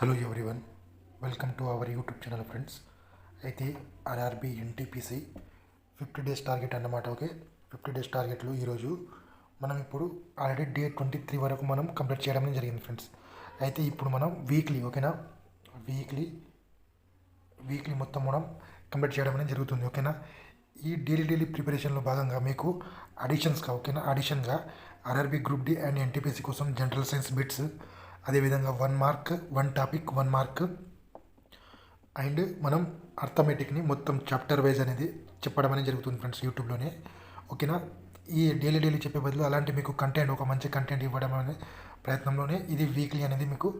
Hello everyone, welcome to our YouTube channel friends. అయితే RRB NTPC 50 days target అన్నమాట. Okay, 50 days టార్గెట్లో ఈరోజు మనం ఇప్పుడు ఆల్రెడీ డే 23 వరకు మనం కంప్లీట్ చేయడం జరిగింది ఫ్రెండ్స్. అయితే ఇప్పుడు మనం వీక్లీ వీక్లీ మొత్తం మనం కంప్లీట్ చేయడం అనేది జరుగుతుంది. ఓకేనా, ఈ డైలీ ప్రిపరేషన్లో భాగంగా మీకు అడిషన్గా RRB group D and NTPC కోసం జనరల్ సైన్స్ బిట్స్, అదేవిధంగా 1 మార్క్ 1 టాపిక్ 1 మార్క్ అండ్ మనం అర్థమెటిక్ని మొత్తం చాప్టర్ వైజ్ అనేది చెప్పడం అనేది జరుగుతుంది ఫ్రెండ్స్ యూట్యూబ్లోనే. ఓకేనా, ఈ డైలీ చెప్పే బదులు అలాంటి మీకు ఒక మంచి కంటెంట్ ఇవ్వడం అనే ప్రయత్నంలోనే ఇది వీక్లీ అనేది మీకు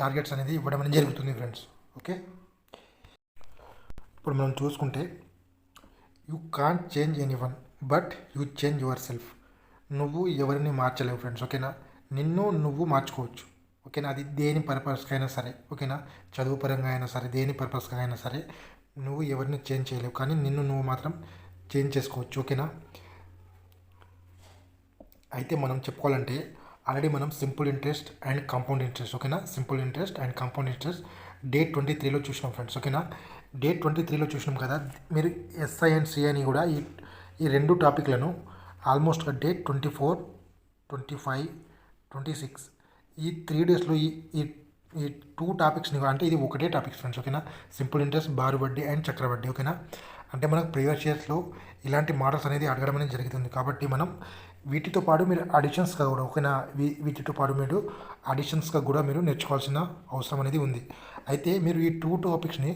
టార్గెట్స్ అనేది ఇవ్వడం అనేది జరుగుతుంది ఫ్రెండ్స్. ఓకే, ఇప్పుడు మనం చూసుకుంటే you can't change anyone but you change your self. నువ్వు ఎవరిని మార్చలేవు ఫ్రెండ్స్. ఓకేనా, నిన్ను నువ్వు మార్చుకోవచ్చు. ఓకేనా, అది దేని పర్పస్గా అయినా సరే. ఓకేనా, చదువు పరంగా అయినా సరే, దేని పర్పస్గా అయినా సరే నువ్వు ఎవరిని చేంజ్ చేయలేవు, కానీ నిన్ను నువ్వు మాత్రం చేంజ్ చేసుకోవచ్చు. ఓకేనా, అయితే మనం చెప్పుకోవాలంటే ఆల్రెడీ మనం simple interest and compound interest, ఓకేనా, simple interest and compound interest day 23లో చూసినాం ఫ్రెండ్స్. ఓకేనా, డే 23లో చూసినాం కదా. మీరు ఎస్ఐ అండ్ సిఐని కూడా ఈ రెండు టాపిక్లను ఆల్మోస్ట్ డే 24, 25, 26 ఈ 3 డేస్లో ఈ 2 టాపిక్స్ని, అంటే ఇది ఒకటే టాపిక్స్ ఫ్రెండ్స్. ఓకేనా, సింపుల్ ఇంట్రెస్ట్, బారు వడ్డీ అండ్ చక్రవడ్డీ. ఓకేనా, అంటే మనకు ప్రీవియస్ ఇయర్స్లో ఇలాంటి మోడల్స్ అనేది అడగడం అనేది జరుగుతుంది. కాబట్టి మనం వీటితో పాటు మీరు అడిషన్స్గా కూడా, ఓకేనా, వీటితో పాటు మీరు అడిషన్స్గా కూడా మీరు నేర్చుకోవాల్సిన అవసరం అనేది ఉంది. అయితే మీరు ఈ 2 టాపిక్స్ని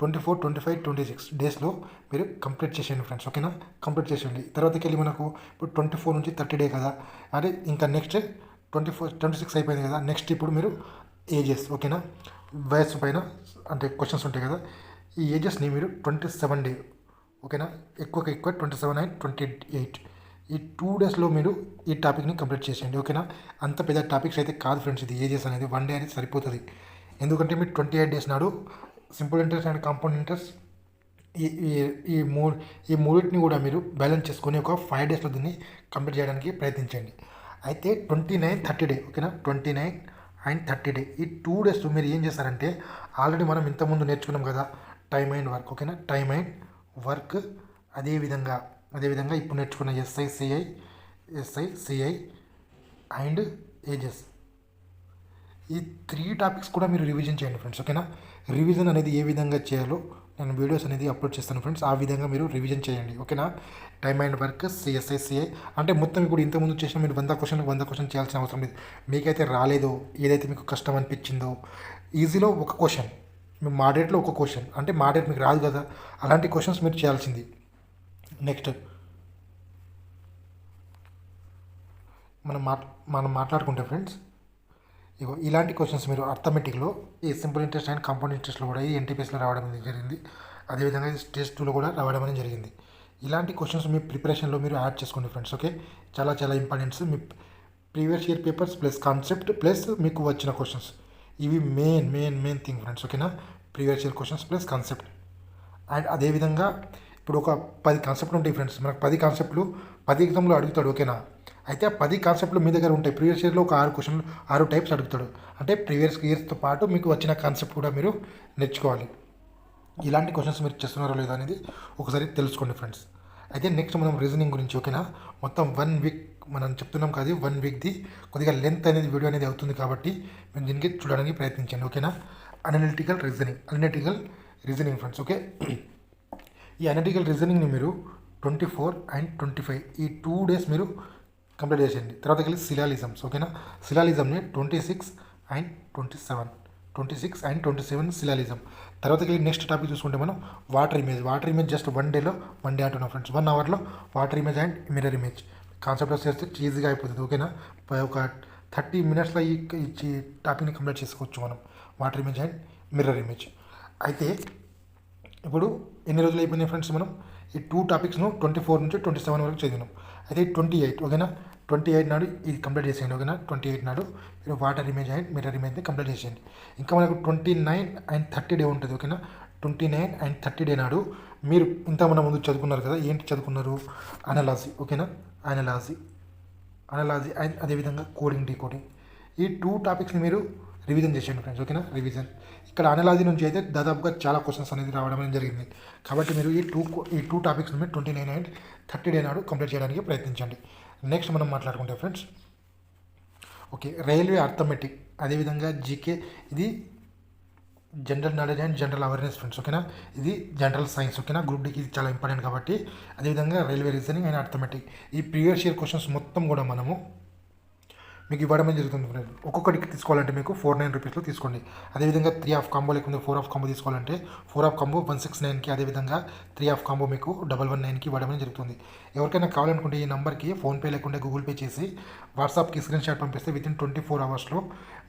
24, 25, 26 డేస్లో మీరు కంప్లీట్ చేసేయండి ఫ్రెండ్స్. ఓకేనా, కంప్లీట్ చేసేయండి. తర్వాతకి వెళ్ళి మనకు ఇప్పుడు 24 నుంచి 30 డే కదా, అంటే ఇంకా నెక్స్ట్ 24, 26 అయిపోయింది కదా. నెక్స్ట్ ఇప్పుడు మీరు ఏజెస్, ఓకేనా, వయస్సు పైన అంటే క్వశ్చన్స్ ఉంటాయి కదా, ఈ ఏజెస్ని మీరు 27 డే, ఓకేనా, ఎక్కువ 27 అండ్ 28 ఈ 2 డేస్లో మీరు ఈ టాపిక్ని కంప్లీట్ చేసేయండి. ఓకేనా, అంత పెద్ద టాపిక్స్ అయితే కాదు ఫ్రెండ్స్. ఇది ఏజెస్ అనేది 1 డే అనేది సరిపోతుంది. ఎందుకంటే మీరు 28 డేస్ నాడు simple interest and compound interest ఈ మూడింటిని కూడా మీరు బ్యాలెన్స్ చేసుకొని ఒక 5 డేస్లో దీన్ని కంప్లీట్ చేయడానికి ప్రయత్నించండి. అయితే 29, 30 డే, ఓకేనా, 29 అండ్ 30 డే ఈ 2 డేస్లో మీరు ఏం చేస్తారంటే ఆల్రెడీ మనం ఇంతకుముందు నేర్చుకున్నాం కదా టైమ్ అండ్ వర్క్. ఓకేనా, టైమ్ అండ్ వర్క్, అదేవిధంగా ఇప్పుడు నేర్చుకున్న ఎస్ఐ సిఐ అండ్ ఏజెస్, ఈ 3 టాపిక్స్ కూడా మీరు రివిజన్ చేయండి ఫ్రెండ్స్. ఓకేనా, రివిజన్ అనేది ఏ విధంగా చేయాలో నేను వీడియోస్ అనేది అప్లోడ్ చేస్తాను ఫ్రెండ్స్. ఆ విధంగా మీరు రివిజన్ చేయండి. ఓకేనా, టైమ్ అండ్ వర్క్, సిఐ అంటే మొత్తం ఇప్పుడు ఇంతకుముందు చేసిన మీరు 100 క్వశ్చన్ చేయాల్సిన అవసరం లేదు. మీకైతే రాలేదో, ఏదైతే మీకు కష్టం అనిపించిందో, ఈజీలో ఒక క్వశ్చన్, మీ మోడరేట్లో ఒక క్వశ్చన్, అంటే మోడరేట్ మీకు రాదు కదా, అలాంటి క్వశ్చన్స్ మీరు చేయాల్సింది. నెక్స్ట్ మనం మాట్లాడుకుంటే ఫ్రెండ్స్, ఇగో ఇలాంటి క్వశ్చన్స్ మీరు అర్థమెటిక్లో ఈ సింపుల్ ఇంట్రెస్ట్ అండ్ కాంపౌండ్ ఇంట్రెస్ట్లో కూడా ఈ ఎన్టీపీఎస్లో రావడం అనేది జరిగింది. అదేవిధంగా స్టేజ్ 2లో కూడా రావడం అనేది జరిగింది. ఇలాంటి క్వశ్చన్స్ మీ ప్రిపరేషన్లో మీరు యాడ్ చేసుకోండి ఫ్రెండ్స్. ఓకే, చాలా ఇంపార్టెంట్స్. మీ previous year papers plus concept plus మీకు వచ్చిన క్వశ్చన్స్, ఇవి మెయిన్ థింగ్ ఫ్రెండ్స్. ఓకేనా, previous year questions plus concept. And అదేవిధంగా ఇప్పుడు ఒక 10 కాన్సెప్ట్లు ఉంటాయి ఫ్రెండ్స్. మనకు 10 కాన్సెప్ట్లు 10 ఎగ్జామ్లో అడుగుతాడు. ఓకేనా, అయితే ఆ 10 కాన్సెప్ట్లు మీ దగ్గర ఉంటాయి. ప్రీవియస్ ఇయర్లో ఒక 6 క్వశ్చన్లు 6 టైప్స్ అడుగుతాడు. అంటే ప్రీవియస్ ఇయర్స్తో పాటు మీకు వచ్చిన కాన్సెప్ట్ కూడా మీరు నేర్చుకోవాలి. ఇలాంటి క్వశ్చన్స్ మీరు చేస్తున్నారో లేదా అనేది ఒకసారి తెలుసుకోండి ఫ్రెండ్స్. అయితే నెక్స్ట్ మనం రీజనింగ్ గురించి, ఓకేనా, మొత్తం 1 వీక్ మనం చెప్తున్నాం కదా. 1 వీక్ది కొద్దిగా లెంత్ అనేది వీడియో అనేది అవుతుంది, కాబట్టి మీరు దీనికి చూడడానికి ప్రయత్నించండి. ఓకేనా, అనలిటికల్ రీజనింగ్ ఫ్రెండ్స్. ఓకే, ఈ అనలిటికల్ రీజనింగ్ని మీరు 24 అండ్ 25 ఈ 2 డేస్ మీరు కంప్లీట్ చేసేయండి. తర్వాత వెళ్ళి సిలాలిజమ్స్. ఓకేనా, సిలాలిజంని 26 అండ్ 27 సిలాలిజం. తర్వాత వెళ్ళి నెక్స్ట్ టాపిక్ చూసుకుంటే మనం వాటర్ ఇమేజ్ జస్ట్ 1 డే అంటున్నాం ఫ్రెండ్స్. 1 అవర్లో water image and mirror image concept చేస్తే ఈజీగా అయిపోతుంది. ఓకేనా, ఒక 30 మినిట్స్లో ఈ టాపిక్ని కంప్లీట్ చేసుకోవచ్చు మనం, water image and mirror image. అయితే ఇప్పుడు ఎన్ని రోజులు అయిపోయినాయి ఫ్రెండ్స్, మనం ఈ 2 టాపిక్స్ను 24 నుంచి 27 వరకు చదివినాం. అయితే 28, ఓకేనా, 28 నాడు ఇది కంప్లీట్ చేసేయండి. ఓకేనా, 28 నాడు మీరు వాటర్ ఇమేజ్ అండ్ మిర్రర్ ఇమేజ్ని కంప్లీట్ చేసేయండి. ఇంకా మనకు 29 అండ్ 30 డే ఉంటుంది. ఓకేనా, 29 అండ్ 30 డే నాడు మీరు ఇంత మన ముందు చదువుకున్నారు కదా, ఏంటి చదువుకున్నారు, అనాలజీ. ఓకేనా, అనాలజీ అండ్ అదేవిధంగా కోడింగ్, డీకోడింగ్, ఈ 2 టాపిక్స్ని మీరు రివిజన్ చేసేయండి ఫ్రెండ్స్, ఓకేనా. రివిజన్ ఇక్కడ అనాలజీ నుంచి అయితే దాదాపుగా చాలా క్వశ్చన్స్ అనేది రావడం అనేది జరిగింది. కాబట్టి మీరు ఈ టూ టాపిక్స్ 29 అండ్ 30 నాడు కంప్లీట్ చేయడానికి ప్రయత్నించండి. నెక్స్ట్ మనం మాట్లాడుకుంటే ఫ్రెండ్స్, ఓకే, రైల్వే అర్థమెటిక్, అదేవిధంగా జీకే, ఇది general knowledge and general awareness friends, ఓకేనా. ఇది జనరల్ సైన్స్, ఓకేనా. గ్రూప్ డీకి ఇది చాలా ఇంపార్టెంట్ కాబట్టి. అదేవిధంగా రైల్వే రీజనింగ్ అండ్ అర్థమెటిక్, ఈ ప్రీవియస్ ఇయర్ క్వశ్చన్స్ మొత్తం కూడా మనము మీకు ఇవ్వడం జరుగుతుంది ఫ్రెండ్స్. ఒక్కొక్కటికి తీసుకోవాలంటే మీకు 49 రూపీస్లో తీసుకోండి. అదేవిధంగా 3 ఆఫ్ కాంబో లేకుంటే 4 ఆఫ్ కాంబో తీసుకోవాలంటే 4 ఆఫ్ కాంబో 169కి, అదేవిధంగా 3 ఆఫ్ కాంబో మీకు 119కి ఇవ్వడం జరుగుతుంది. ఎవరికైనా కావాలనుకుంటే ఈ నెంబర్కి ఫోన్పే లేకుంటే గూగుల్ పే చేసి వాట్సాప్కి స్క్రీన్ షాట్ పంపిస్తే వితిన్ 24 అవర్స్లో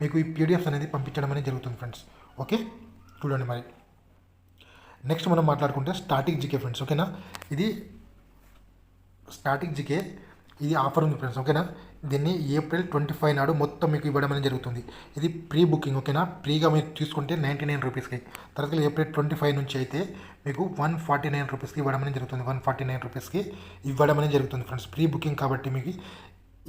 మీకు ఈ పీడిఎఫ్స్ అనేది పంపించడం అనేది జరుగుతుంది ఫ్రెండ్స్. ఓకే, చూడండి మరి. నెక్స్ట్ మనం మాట్లాడుకుంటే స్టాటిక్ జీకే ఫ్రెండ్స్, ఓకేనా. ఇది స్టాటిక్ జీకే, ఇది ఆఫర్ ఉంది ఫ్రెండ్స్, ఓకేనా. దీన్ని ఏప్రిల్ 25 నాడు మొత్తం మీకు ఇవ్వడం అనేది జరుగుతుంది. ఇది ప్రీ బుకింగ్, ఓకేనా. ప్రీగా మీరు తీసుకుంటే 99 రూపీస్కి, తర్వాత ఏప్రిల్ 25 నుంచి అయితే మీకు 149 రూపీస్కి ఇవ్వడం అనేది జరుగుతుంది. 149 రూపీస్కి ఇవ్వడం అనేది జరుగుతుంది ఫ్రెండ్స్, ప్రీ బుకింగ్ కాబట్టి. మీకు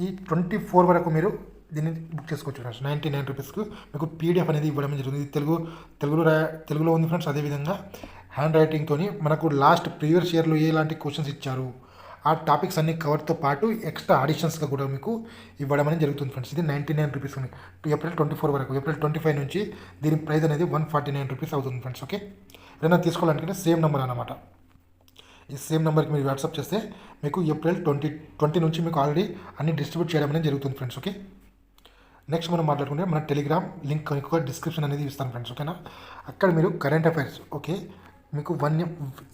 ఈ 24 వరకు మీరు దీన్ని బుక్ చేసుకోవచ్చు ఫ్రెండ్స్. 99 రూపీస్కి మీకు పీడిఎఫ్ అనేది ఇవ్వడం జరుగుతుంది. ఇది తెలుగులో ఉంది ఫ్రెండ్స్. అదేవిధంగా హ్యాండ్ రైటింగ్తో మనకు లాస్ట్ ప్రీవియస్ ఇయర్లో ఎలాంటి క్వశ్చన్స్ ఇచ్చారు ఆ టాపిక్స్ అన్ని కవర్తో పాటు ఎక్స్ట్రా ఆడిషన్స్గా కూడా మీకు ఇవ్వడం అనేది జరుగుతుంది ఫ్రెండ్స్. ఇది 99 రూపీస్ ఏప్రిల్ 24 వరకు. ఏప్రిల్ 25 నుంచి దీని ప్రైస్ అనేది 149 రూపీస్ అవుతుంది ఫ్రెండ్స్. ఓకే, ఏదైనా తీసుకోవాలనుకుంటే సేమ్ నెంబర్ అన్నమాట. ఈ సేమ్ నెంబర్కి మీరు వాట్సాప్ చేస్తే మీకు ఏప్రిల్ 20 నుంచి మీకు ఆల్రెడీ అన్ని డిస్ట్రిబ్యూట్ చేయడం అనేది జరుగుతుంది ఫ్రెండ్స్. ఓకే, నెక్స్ట్ మనం మాట్లాడుకుంటే మన టెలిగ్రామ్ లింక్ ఎక్కువ డిస్క్రిప్షన్ అనేది ఇస్తాను ఫ్రెండ్స్, ఓకేనా. అక్కడ మీరు కరెంట్ అఫైర్స్, ఓకే, మీకు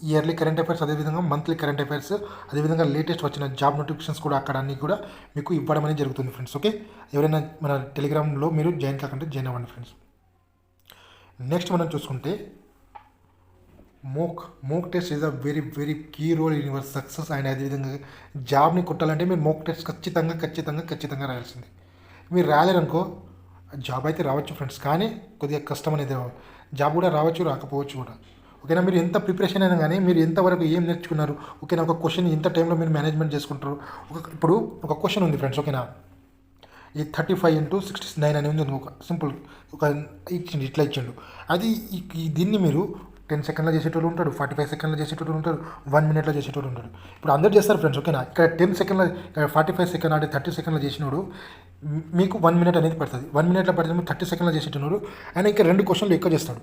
ఇయర్లీ కరెంట్ అఫైర్స్, అదేవిధంగా మంత్లీ కరెంట్ అఫైర్స్, అదేవిధంగా లేటెస్ట్ వచ్చిన జాబ్ నోటిఫికేషన్స్ కూడా అక్కడ అన్నీ కూడా మీకు ఇవ్వడం అనేది జరుగుతుంది ఫ్రెండ్స్. ఓకే, ఎవరైనా మన టెలిగ్రామ్లో మీరు జాయిన్ కాకుంటే జాయిన్ అవ్వండి ఫ్రెండ్స్. నెక్స్ట్ మనం చూసుకుంటే mock test is a very very key role in your success. And అదేవిధంగా జాబ్ని కొట్టాలంటే మీరు మోక్ టెస్ట్ ఖచ్చితంగా రాయాల్సింది. మీరు రాలేరనుకో జాబ్ అయితే రావచ్చు ఫ్రెండ్స్, కానీ కొద్దిగా కష్టం అనేది జాబ్ కూడా రావచ్చు, రాకపోవచ్చు కూడా, ఓకేనా. మీరు ఎంత ప్రిపరేషన్ అయినా కానీ మీరు ఎంతవరకు ఏం నేర్చుకున్నారు, ఓకేనా. ఒక క్వశ్చన్ ఎంత టైంలో మీరు మేనేజ్మెంట్ చేసుకుంటారు. ఇప్పుడు ఒక క్వశ్చన్ ఉంది ఫ్రెండ్స్, ఓకేనా. ఈ 35 × 69 అని ఉంది, ఒక సింపుల్ ఒక ఇట్లా ఇచ్చిండు. అది దీన్ని మీరు 10 సెకండ్లో చేసేటోళ్ళు ఉంటాడు, 45 సెకండ్లో చేసేటోళ్ళు ఉంటారు, 1 మినిట్లో చేసేటోళ్ళు ఉంటాడు. ఇప్పుడు అందరూ చేస్తారు ఫ్రెండ్స్, ఓకేనా. ఇక్కడ 10 సెకండ్లో 45 సెకండ్ అంటే 30 సెకండ్లో చేసినోడు మీకు 1 మినిట్ అనేది పడుతుంది. 1 మినిట్లో పడితే 30 సెకండ్లో చేసేటోడు ఆయన ఇంకా 2 క్వశ్చన్లు ఎక్కువ చేస్తాడు.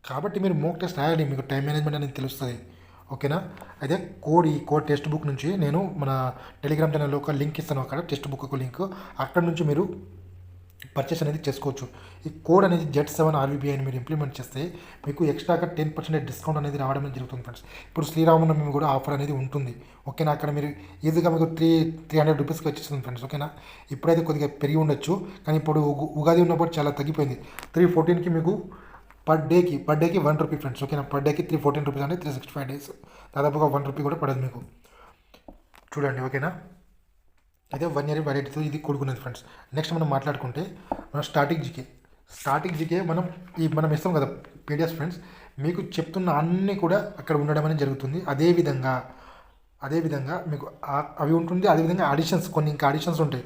కాబట్టి మీరు మోక్ టెస్ట్ రాయాలి, మీకు టైం మేనేజ్మెంట్ అనేది తెలుస్తుంది, ఓకేనా. అయితే ఈ కోడ్ టెక్స్ట్ బుక్ నుంచి నేను మన టెలిగ్రామ్ ఛానల్లో ఒక లింక్ ఇస్తాను, అక్కడ టెక్స్ట్ బుక్ ఒక లింక్, అక్కడ నుంచి మీరు పర్చేస్ అనేది చేసుకోవచ్చు. ఈ కోడ్ అనేది Z7 RVB అని మీరు ఇంప్లిమెంట్ చేస్తే మీకు ఎక్స్ట్రాగా 10% డిస్కౌంట్ అనేది రావడం జరుగుతుంది ఫ్రెండ్స్. ఇప్పుడు శ్రీరామనవమి కూడా ఆఫర్ అనేది ఉంటుంది, ఓకేనా. అక్కడ మీరు ఈజీగా మీకు 300 రూపీస్కి వచ్చేస్తుంది ఫ్రెండ్స్, ఓకేనా. ఇప్పుడైతే కొద్దిగా పెరిగి ఉండొచ్చు, కానీ ఇప్పుడు ఉగాది ఉన్నప్పుడు చాలా తగ్గిపోయింది. 314కి మీకు పర్ డేకి 1 రూపీ ఫ్రెండ్స్, ఓకేనా. పర్ డేకి 314 రూపీస్ అంటే 365 డేస్, దాదాపుగా 1 రూపీ కూడా పడదు మీకు, చూడండి, ఓకేనా. అయితే 1 ఇయర్ వ్యాలిడిటీతో ఇది కూడుకున్నది ఫ్రెండ్స్. నెక్స్ట్ మనం మాట్లాడుకుంటే మన స్టాటిక్ జీకే మనం ఇస్తాం కదా పీడిఎఫ్ ఫ్రెండ్స్, మీకు చెప్తున్న అన్నీ కూడా అక్కడ ఉండడం అనేది జరుగుతుంది. అదేవిధంగా మీకు అవి ఉంటుంది. అదేవిధంగా ఆడిషన్స్, కొన్ని ఇంకా ఆడిషన్స్ ఉంటాయి.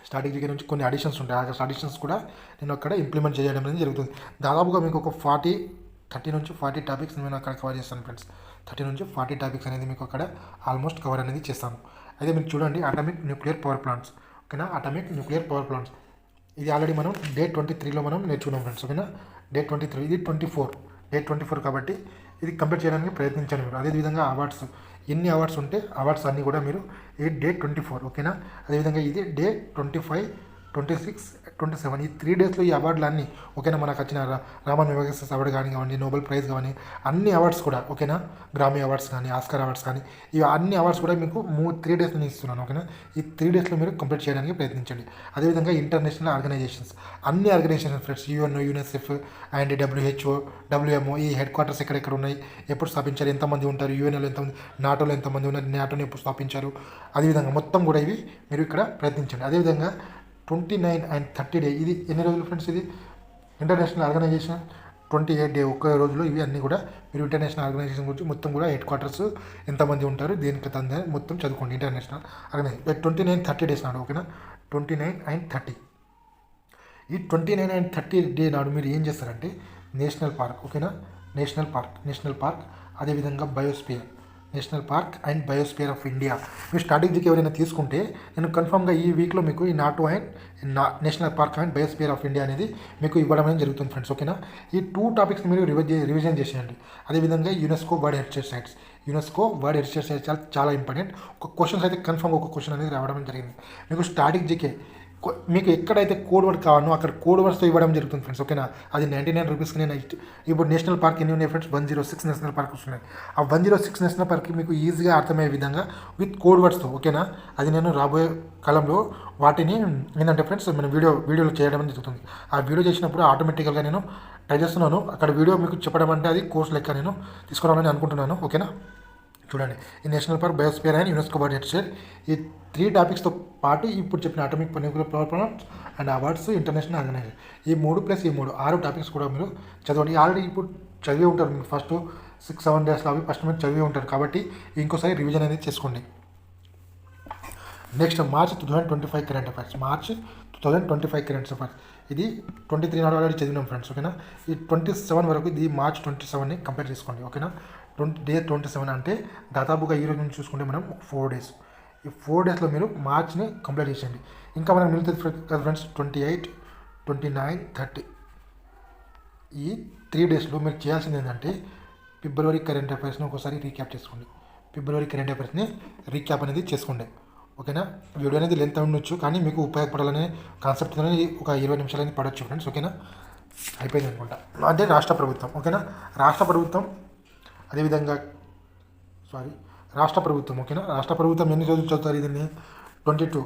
స్టాటిక్ జీకే నుంచి కొన్ని ఆడిషన్స్ ఉంటాయి. ఆ ఆడిషన్స్ కూడా నేను అక్కడ ఇంప్లిమెంట్ చేయడం అనేది జరుగుతుంది. దాదాపుగా మీకు ఒక 30 నుంచి 40 టాపిక్స్ నేను అక్కడ కవర్ చేస్తాను ఫ్రెండ్స్. 30 నుంచి 40 టాపిక్స్ అనేది మీకు అక్కడ ఆల్మోస్ట్ కవర్ అనేది చేస్తాను. అయితే మీరు చూడండి, అటామిక్ న్యూక్లియర్ పవర్ ప్లాంట్స్, ఓకేనా. అటామిక్ న్యూక్లియర్ పవర్ ప్లాంట్స్ ఇది ఆల్రెడీ మనం డే 23లో మనం నేర్చుకున్నాం ఫ్రెండ్స్, ఓకేనా. డే 23, ఇది 24 కాబట్టి ఇది కంప్లీట్ చేయడానికి ప్రయత్నించాను మీరు. అదేవిధంగా అవార్డ్స్, ఎన్ని అవార్డ్స్ ఉంటే అవార్డ్స్ అన్నీ కూడా మీరు డే 24, ఓకేనా. అదేవిధంగా ఇది డే 25, 26, 27 ఈ 3 డేస్లో ఈ అవార్డులు అన్నీ, ఓకేనా. మనకు వచ్చిన రామన్ మెగాసెస్ అవార్డు కానివ్వండి, నోబెల్ ప్రైజ్ కానీ అన్ని అవార్డ్స్ కూడా, ఓకేనా. గ్రామీ అవార్డ్స్ కానీ, ఆస్కార్ అవార్డ్స్ కానీ, ఇవి అన్ని అవార్డ్స్ కూడా మీకు 3 డేస్ నేను ఇస్తున్నాను, ఓకేనా. ఈ 3 డేస్లో మీరు కంప్లీట్ చేయడానికి ప్రయత్నించండి. అదేవిధంగా ఇంటర్నేషనల్ ఆర్గనైజేషన్స్, అన్ని organisations friends, UN, UNICEF and WHO, WMO, ఈ హెడ్ క్వార్టర్స్ ఎక్కడెక్కడ ఉన్నాయి, ఎప్పుడు స్థాపించారు, ఎంతమంది ఉంటారు, UNలో ఎంతమంది, నాటోలో ఎంతమంది ఉన్నారు, నాటోని ఎప్పుడు స్థాపించారు, అదేవిధంగా మొత్తం కూడా ఇవి మీరు ఇక్కడ ప్రయత్నించండి. అదేవిధంగా 29 and 30 డే, ఇది ఎన్ని రోజులు ఫ్రెండ్స్, ఇది ఇంటర్నేషనల్ ఆర్గనైజేషన్ 28 డే, ఒక్క రోజులో ఇవి అన్నీ కూడా మీరు ఇంటర్నేషనల్ ఆర్గనైజేషన్ గురించి మొత్తం కూడా హెడ్ క్వార్టర్స్ ఎంతమంది ఉంటారు, దేనికి మొత్తం చదువుకోండి. ఇంటర్నేషనల్ ఆర్గనైజేషన్ 29, 30 డేస్ నాడు, ఓకేనా. 29 and 30 ఈ 29 అండ్ 30 డే నాడు మీరు ఏం చేస్తారంటే నేషనల్ పార్క్, ఓకేనా, నేషనల్ పార్క్ అదేవిధంగా biosphere, national park and biosphere of India మీరు స్టాటిక్ ఎవరైనా తీసుకుంటే నేను కన్ఫామ్గా ఈ వీక్లో మీకు ఈ NATO and national park and biosphere of India అనేది మీకు ఇవ్వడం అనేది జరుగుతుంది ఫ్రెండ్స్, ఓకేనా. ఈ 2 టాపిక్స్ మీరు రివిజన్ చేసేయండి. అదేవిధంగా యునెస్కో వరల్డ్ హెరిటేజ్ సైట్స్, చాలా ఇంపార్టెంట్. ఒక క్వశ్చన్స్ అయితే కన్ఫామ్గా ఒక క్వశ్చన్ అనేది రావడం జరిగింది. మీకు స్టాటిక్ జీకే మీకు ఎక్కడైతే కోడ్ వర్డ్ కావాలో అక్కడ కోడ్ వర్డ్స్తో ఇవ్వడం జరుగుతుంది ఫ్రెండ్స్, ఓకేనా. అది 99 రూపీస్కి నేను ఇప్పుడు నేషనల్ పార్క్ ఎన్ని ఉన్నాయి ఫ్రెండ్స్, 106 నేషనల్ పార్క్ వస్తున్నాయి. ఆ 106 నేషనల్ పార్క్కి మీకు ఈజీగా అర్థమయ్యే విధంగా విత్ కోడ్ వర్డ్స్తో, ఓకేనా. అది నేను రాబోయే కాలంలో వాటిని ఏంటంటే ఫ్రెండ్స్ మన వీడియోలో చేయడం జరుగుతుంది. ఆ వీడియో చేసినప్పుడు ఆటోమేటిక్గా నేను ట్రై చేస్తున్నాను. అక్కడ వీడియో మీకు చెప్పడం అంటే అది కోర్స్ లెక్క నేను తీసుకురావాలని అనుకుంటున్నాను, ఓకేనా. చూడండి, ఈ national park, biosphere and UNESCO world heritage ఈ 3 టాపిక్స్తో పాటు ఇప్పుడు చెప్పిన atomic nuclear power plant and awards international organisation ఈ 3 6 టాపిక్స్ కూడా మీరు చదవండి. ఆల్రెడీ ఇప్పుడు చదివి ఉంటారు, మీరు ఫస్ట్ 6-7 డేస్లో అవి ఫస్ట్ మీరు చదివి ఉంటారు కాబట్టి ఇంకోసారి రివిజన్ అనేది చేసుకోండి. నెక్స్ట్ మార్చ్ 2025 కరెంట్ అఫైర్స్, ఇది 23 నాడు ఆల్రెడీ చదివినాం ఫ్రెండ్స్, ఓకేనా. ఈ 27 వరకు ఇది మార్చ్ 27ని కంప్లీట్ చేసుకోండి, ఓకేనా. డే 27 అంటే దాదాపుగా ఈ రోజు నుంచి చూసుకుంటే మనం 4 డేస్. ఈ 4 డేస్లో మీరు మార్చ్ని కంప్లీట్ చేసేయండి. ఇంకా మనకు మిగులుతుంది కదా ఫ్రెండ్స్ 28, 29, 30 ఈ 3 డేస్లో మీరు చేయాల్సింది ఏంటంటే ఫిబ్రవరి కరెంట్ అఫైర్స్ని ఒకసారి రీక్యాప్ చేసుకోండి. ఫిబ్రవరి కరెంట్ అఫైర్స్ని రీక్యాప్ అనేది చేసుకోండి, ఓకేనా. వీడియో అనేది లెంత్ ఉండొచ్చు కానీ మీకు ఉపయోగపడాలనే కాన్సెప్ట్ అనేది ఒక 20 నిమిషాలు అనేది పడవచ్చు ఫ్రెండ్స్, ఓకేనా. అయిపోయింది అనుకుంటా. అదే రాష్ట్ర ప్రభుత్వం, ఓకేనా. రాష్ట్ర ప్రభుత్వం ఓకేనా. రాష్ట్ర ప్రభుత్వం ఎన్ని రోజులు చదువుతారు దీన్ని 22,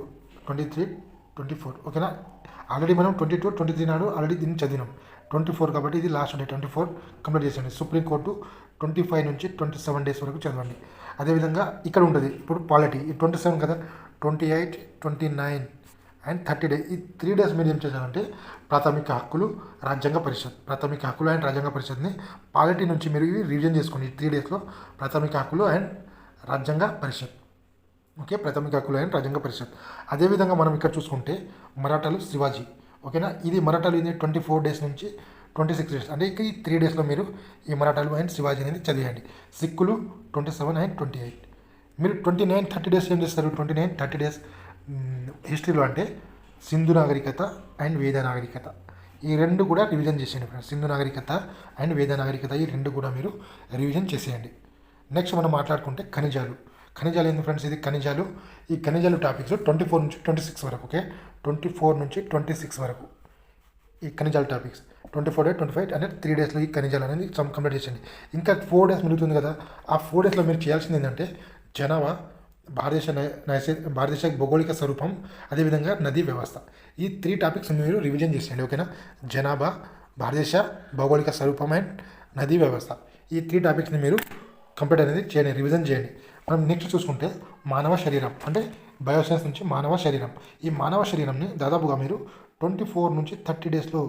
23, 24, ఓకేనా. ఆల్రెడీ మనం 22, 23 నాడు ఆల్రెడీ దీన్ని చదివినాం. 24 కాబట్టి ఇది లాస్ట్ డే 24 కంప్లీట్ చేసేయండి. సుప్రీంకోర్టు 25 నుంచి 27 డేస్ వరకు చదవండి. అదేవిధంగా ఇక్కడ ఉంటుంది ఇప్పుడు పాలిటీ, ఈ 27 కదా, 28, 29 అండ్ 30 డేస్. ఈ 3 డేస్ మీరు ఏం చేశారంటే ప్రాథమిక హక్కులు అండ్ రాజ్యాంగ పరిషత్ని పాలిటీ నుంచి మీరు ఇవి రివిజన్ చేసుకోండి. ఈ 3 డేస్లో ప్రాథమిక హక్కులు అండ్ రాజ్యాంగ పరిషత్, ఓకే, ప్రాథమిక హక్కులు అండ్ రాజ్యాంగ పరిషత్. అదేవిధంగా మనం ఇక్కడ చూసుకుంటే మరాఠాలు శివాజీ, ఓకేనా. ఇది మరాఠాలు ఇది 24 డేస్ నుంచి 26 డేస్ అంటే ఈ 3 డేస్లో మీరు ఈ మరాఠాలు అండ్ శివాజీ అనేది చదివేయండి. సిక్కులు 27 అండ్ 28. మీరు 29, 30 డేస్ ఏం చేస్తారు? 29, 30 డేస్ హిస్టరీలో అంటే సింధు నాగరికత అండ్ వేద నాగరికత ఈ 2 కూడా రివిజన్ చేసేయండి ఫ్రెండ్స్. సింధు నాగరికత అండ్ వేద నాగరికత ఈ 2 కూడా మీరు రివిజన్ చేసేయండి. నెక్స్ట్ మనం మాట్లాడుకుంటే ఖనిజాలు ఏంది ఫ్రెండ్స్, ఇది ఈ ఖనిజాలు టాపిక్స్ 24 నుంచి 26 వరకు, ఓకే. 24 నుంచి 26 వరకు ఈ ఖనిజాల టాపిక్స్ 24 డేస్ 25 అంటే 3 డేస్లో ఈ ఖనిజాలు అనేది కంప్లీట్ చేసేయండి. ఇంకా 4 డేస్ మిగులుతుంది కదా, ఆ 4 డేస్లో మీరు చేయాల్సింది ఏంటంటే జనాభా, భారతదేశ భౌగోళిక స్వరూపం, అదేవిధంగా నదీ వ్యవస్థ ఈ 3 టాపిక్స్ మీరు రివిజన్ చేసేయండి, ఓకేనా. జనాభా, భారతదేశ భౌగోళిక స్వరూపం అండ్ నదీ వ్యవస్థ ఈ 3 టాపిక్స్ని మీరు కంప్లీట్ అనేది చేయండి, రివిజన్ చేయండి. మనం నెక్స్ట్ చూసుకుంటే మానవ శరీరం అంటే బయోసైన్స్ నుంచి మానవ శరీరం. ఈ మానవ శరీరంని దాదాపుగా మీరు 24 నుంచి 30 డేస్లో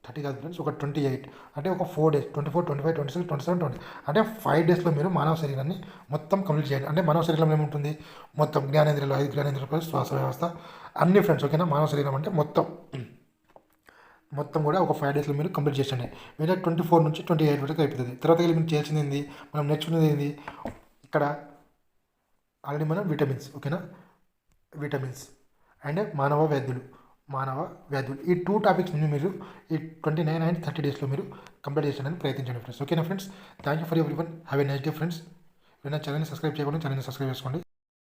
30 కాదు ఫ్రెండ్స్, ఒక 28 అంటే ఒక 4 డేస్ 24, 25, 26, 27, 20 అంటే 5 డేస్లో మీరు మానవ శరీరాన్ని మొత్తం కంప్లీట్ చేయండి. అంటే మానవ శరీరంలో ఏముంటుంది, మొత్తం జ్ఞానేంద్రియాలు 5 జ్ఞానేంద్రియాలు ప్లస్ శ్వాస వ్యవస్థ అన్ని ఫ్రెండ్స్, ఓకేనా. మానవ శరీరం అంటే మొత్తం కూడా ఒక 5 డేస్లో మీరు కంప్లీట్ చేయండి. మీరు 24 నుంచి 28 వరకు అయిపోతుంది. తర్వాత మీరు చేయాల్సింది ఏంది, మనం నేర్చుకునేది ఏంది, ఇక్కడ ఆల్రెడీ మనం విటమిన్స్, ఓకేనా, విటమిన్స్ అండ్ మానవ వ్యాధులు ఈ 2 టాపిక్స్ మీరు ఈ 29 అండ్ 30 డేస్లో మీరు కంప్లీట్ చేసేయడానికి ప్రయత్నించండి ఫ్రెండ్స్, ఓకేనా friends. Thank you for everyone, have a nice day friends. ఛానల్ని సబ్స్క్రైబ్ చేసుకోండి.